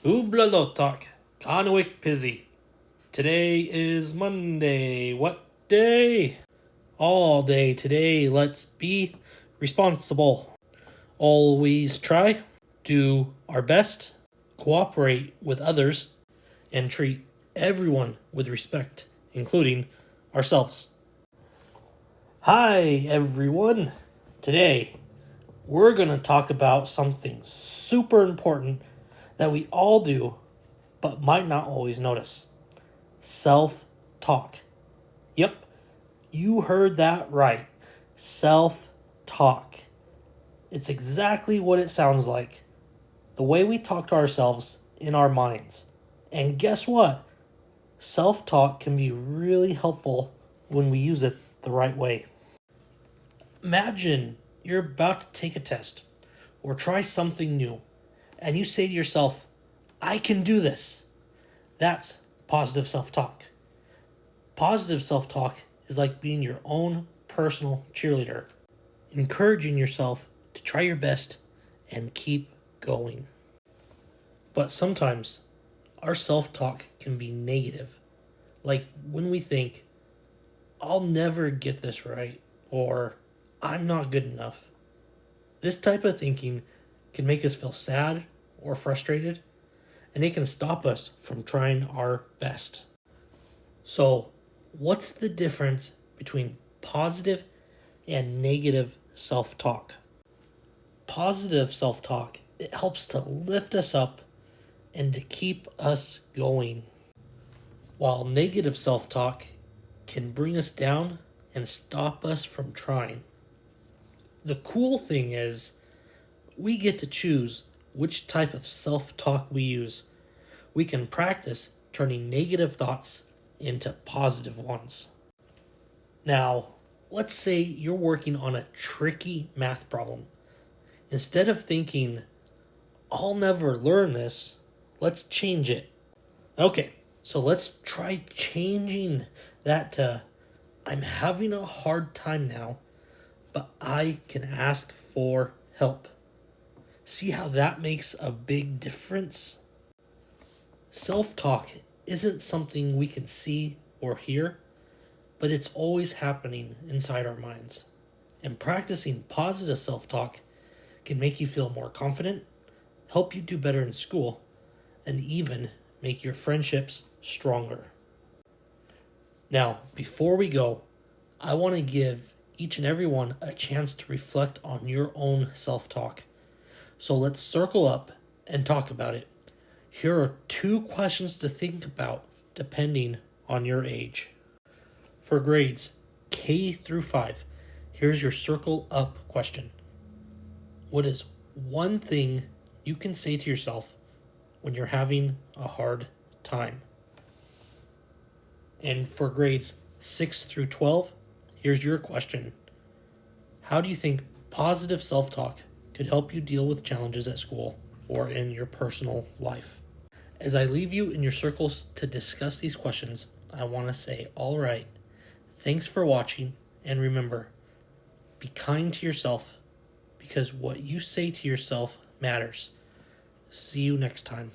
Ubla Conwick Pizzy. Today is Monday. What day? All day today. Let's be responsible. Always try, do our best, cooperate with others, and treat everyone with respect, including ourselves. Hi, everyone. Today, we're going to talk about something super important that we all do but might not always notice. Self talk. Yep, you heard that right. Self talk. It's exactly what it sounds like. The way we talk to ourselves in our minds. And guess what? Self talk can be really helpful when we use it the right way. Imagine you're about to take a test or try something new, and you say to yourself, I can do this. That's positive self talk. Positive self talk is like being your own personal cheerleader, encouraging yourself to try your best and keep going. But sometimes our self talk can be negative, like when we think, I'll never get this right, or I'm not good enough. This type of thinking can make us feel sad or frustrated, and it can stop us from trying our best. So, what's the difference between positive and negative self talk? Positive self talk, it helps to lift us up and to keep us going, while negative self talk can bring us down and stop us from trying. The cool thing is, we get to choose which type of self talk we use. We can practice turning negative thoughts into positive ones. Now, let's say you're working on a tricky math problem. Instead of thinking, I'll never learn this, let's change it. Okay, so let's try changing that to, I'm having a hard time now, but I can ask for help. See how that makes a big difference? Self talk isn't something we can see or hear, but it's always happening inside our minds. And practicing positive self talk can make you feel more confident, help you do better in school, and even make your friendships stronger. Now, before we go, I want to give each and every one a chance to reflect on your own self talk. So let's circle up and talk about it. Here are 2 questions to think about depending on your age. For grades K through 5, here's your circle up question. What is one thing you can say to yourself when you're having a hard time? And for grades 6 through 12, here's your question. How do you think positive self talk could help you deal with challenges at school or in your personal life? As I leave you in your circles to discuss these questions, I want to say, all right, thanks for watching, and remember, be kind to yourself because what you say to yourself matters. See you next time.